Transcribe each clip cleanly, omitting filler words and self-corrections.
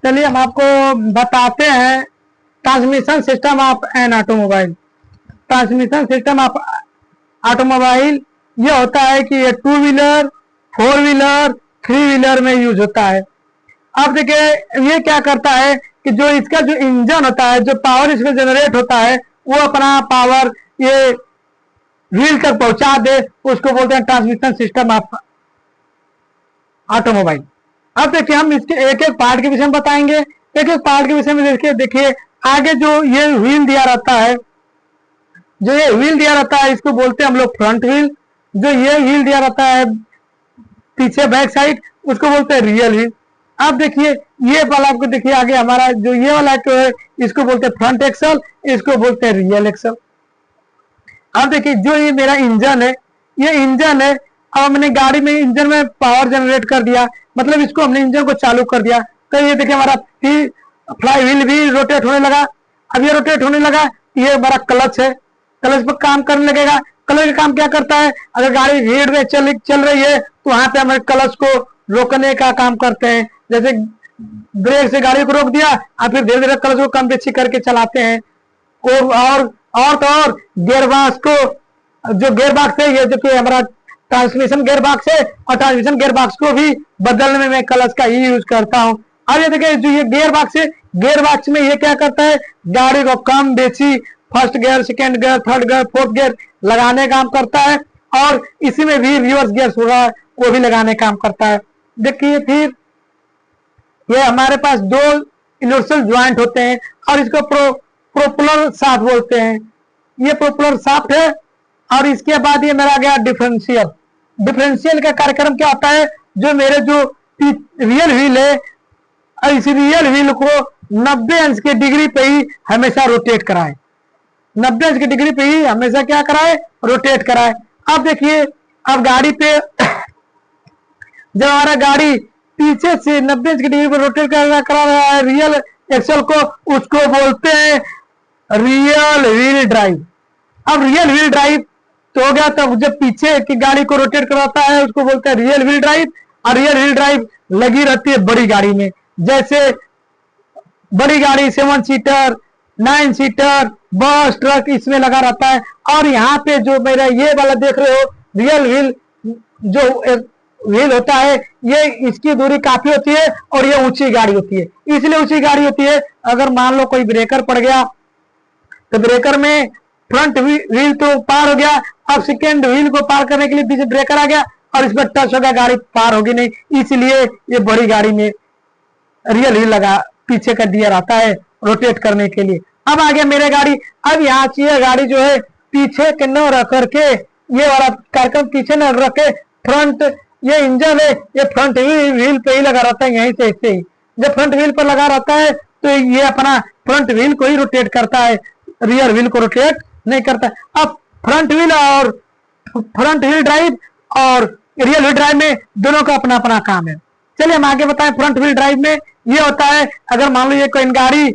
चलिए हम आपको बताते हैं transmission system of an automobile. Transmission system of automobile ये होता है कि ये 2 व्हीलर 4 व्हीलर 3 व्हीलर में यूज होता है। अब देखिए ये क्या करता है कि जो इसका जो इंजन होता है, जो पावर इसमें जनरेट होता है, वो अपना पावर ये व्हील तक पहुंचा दे, उसको बोलते हैं ट्रांसमिशन सिस्टम ऑफ ऑटोमोबाइल। अब देखिए हम इसके एक एक पार्ट के विषय में बताएंगे। एक एक पार्ट के विषय में देखिए आगे जो ये व्हील दिया रहता है, जो ये व्हील दिया रहता है इसको बोलते हैं हम लोग फ्रंट व्हील। जो ये व्हील दिया रहता है पीछे बैक साइड, उसको बोलते हैं रियल व्हील। अब देखिए ये वाला आपको देखिए आगे हमारा जो ये वाला जो है इसको बोलते हैं फ्रंट एक्सल, इसको बोलते हैं रियल एक्सल। अब देखिए जो ये मेरा इंजन है, ये इंजन है। अब हमने गाड़ी में इंजन में पावर जनरेट कर दिया, मतलब इसको हमने इंजन को चालू कर दिया, तो ये देखिए हमारा फ्लाई व्हील भी रोटेट होने लगा। अब ये रोटेट होने लगा, ये हमारा क्लच है, क्लच पर काम करने लगेगा। क्लच का काम क्या करता है, अगर गाड़ी भीड़ में चल रही है तो वहां पे हमें क्लच को रोकने का काम करते हैं। जैसे ब्रेक से गाड़ी को रोक दिया और फिर धीरे धीरे क्लच को कम बेची करके चलाते हैं। और गियर बॉक्स को, जो गियर बॉक्स है ये देखिए हमारा ट्रांसमिशन गियर बॉक्स है, और ट्रांसमिशन गियर बॉक्स को भी बदलने में मैं क्लच का ही यूज करता हूँ। अब ये देखिए जो ये गियर बॉक्स है, गियर बॉक्स में ये क्या करता है, गाड़ी को कम बेची first gear, second gear, third gear, fourth gear लगाने का काम करता है, और इसी में भी रिवर्स गियर होगा वो भी लगाने का काम करता है। देखिए फिर ये हमारे पास 2 यूनिवर्सल ज्वाइंट होते हैं और इसको प्रोपेलर शाफ्ट बोलते हैं। ये प्रोपेलर शाफ्ट है। और इसके बाद ये मेरा गया डिफरेंशियल। डिफरेंशियल का कार्यक्रम क्या होता है, जो मेरे जो रियल व्हील है, इस रियल व्हील को 90 अंश के डिग्री पे ही हमेशा रोटेट कराए। 90 अंश की डिग्री पे ही हमेशा क्या कराए, रोटेट कराए। अब देखिए अब गाड़ी पे जब हमारा गाड़ी पीछे से 90 अंश की डिग्री पे रोटेट करा रहा है रियल एक्सल को, उसको बोलते हैं रियल व्हील ड्राइव। अब रियल व्हील ड्राइव तो हो गया, तब जब पीछे की गाड़ी को रोटेट कराता है उसको बोलते हैं रियल व्हील ड्राइव। और रियल व्हील ड्राइव लगी रहती है बड़ी गाड़ी में, जैसे बड़ी गाड़ी 7 सीटर 9 सीटर बस ट्रक इसमें लगा रहता है। और यहाँ पे जो मेरा ये वाला देख रहे हो रियल व्हील, जो व्हील होता है, ये इसकी दूरी काफी होती है और ये ऊंची गाड़ी होती है। इसलिए ऊंची गाड़ी होती है, अगर मान लो कोई ब्रेकर पड़ गया तो ब्रेकर में फ्रंट व्हील तो पार हो गया, अब सेकेंड व्हील को पार करने के लिए पीछे ब्रेकर आ गया और इसमें टच हो गया, गाड़ी पार होगी नहीं। इसलिए ये बड़ी गाड़ी में रियल व्हील लगा पीछे का दिया रहता है रोटेट करने के लिए। अब आ गया मेरे गाड़ी। अब यहाँ से गाड़ी जो है पीछे के न रख करके, ये वाला कार्यक्रम पीछे न रख के फ्रंट, ये इंजन है ये फ्रंट व्हील पे ही लगा रहता है। यहीं से ऐसे ही जब फ्रंट व्हील पर लगा रहता है तो ये अपना फ्रंट व्हील को ही रोटेट करता है, रियर व्हील को रोटेट नहीं करता। अब फ्रंट व्हील ड्राइव और रियर व्हील ड्राइव में दोनों का अपना अपना काम है। चलिए हम आगे बताएं। फ्रंट व्हील ड्राइव में ये होता है, अगर मान लो ये कोई गाड़ी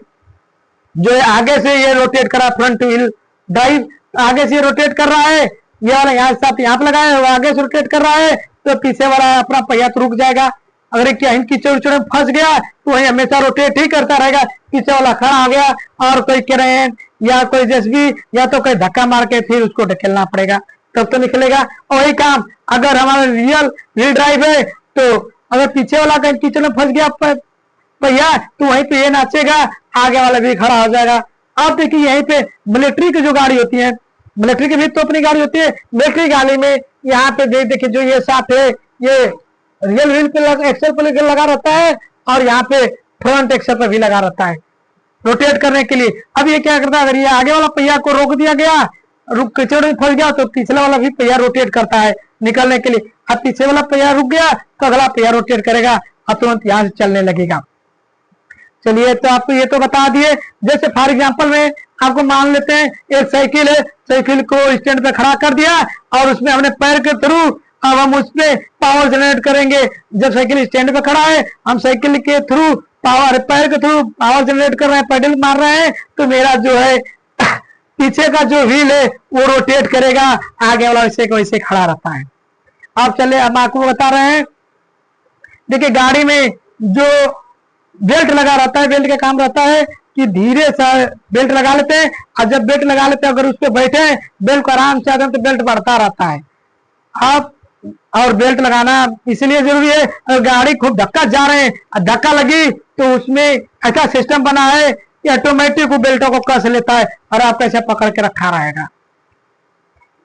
जो है आगे से ये रोटेट कर रहा है, फ्रंट व्हील ड्राइव आगे से रोटेट कर रहा है, ये वाला यहाँ साथ यहाँ पे लगाया है, वो आगे से रोटेट कर रहा है, तो पीछे वाला अपना पहिया तो रुक जाएगा। अगर कहीं कीचड़ उचड़ में फंस गया तो वही हमेशा रोटेट ही करता रहेगा। पीछे वाला खड़ा हो गया और कोई क्रेन या कोई जेसीबी या तो कोई धक्का मार के फिर उसको ढकेलना पड़ेगा, तब तो निकलेगा। और वही काम अगर हमारा रियल व्हील ड्राइव है, तो अगर पीछे वाला कहीं कीचड़ में फंस गया पहिया तो वहीं पे ये नाचेगा, आगे वाला भी खड़ा हो जाएगा। अब देखिए यहीं पे मिलिट्री की जो गाड़ी होती है, मिलिट्री की भी तो अपनी गाड़ी होती है। मिलिट्री गाड़ी में यहाँ पे देखिए जो ये साथ है, ये रियल व्हील पे एक्सल पे लगा रहता है और यहाँ पे फ्रंट एक्सल पे भी लगा रहता है रोटेट करने के लिए। अब ये क्या करता है, अगर ये आगे वाला पहिया को रोक दिया गया, कीचड़ में फंस गया, तो पिछला वाला भी पहिया रोटेट करता है निकलने के लिए। अब पीछे वाला पहिया रुक गया तो अगला पहिया रोटेट करेगा और तुरंत यहाँ से चलने लगेगा। चलिए तो आपको ये तो बता दिए। जैसे फॉर एग्जांपल में आपको मान लेते हैं एक साइकिल है, साइकिल को स्टैंड पे खड़ा कर दिया और उसमें हमने पैर के थ्रू अब हम उस पे पावर जनरेट करेंगे। जब साइकिल स्टैंड पे खड़ा है, हम साइकिल के थ्रू पावर, पैर के थ्रू पावर जनरेट कर रहे हैं, पेडल मार रहे हैं, तो मेरा जो है पीछे का जो व्हील है वो रोटेट करेगा, आगे वाला वैसे वैसे खड़ा रहता है। अब चले हम आपको बता रहे हैं, देखिए गाड़ी में जो बेल्ट लगा रहता है, बेल्ट का काम रहता है कि धीरे से बेल्ट लगा लेते हैं, और जब बेल्ट लगा लेते हैं अगर उस पर बैठे बेल्ट को आराम से आदम तो बेल्ट बढ़ता रहता है। आप और बेल्ट लगाना इसलिए जरूरी है, अगर गाड़ी खूब धक्का जा रहे हैं, धक्का लगी तो उसमें ऐसा सिस्टम बना है कि ऑटोमेटिक वो बेल्टों को कस लेता है और आपको ऐसे पकड़ के रखा रहेगा।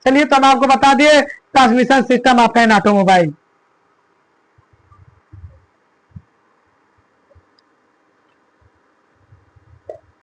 चलिए तो हम आपको बता दिए transmission system of an automobile.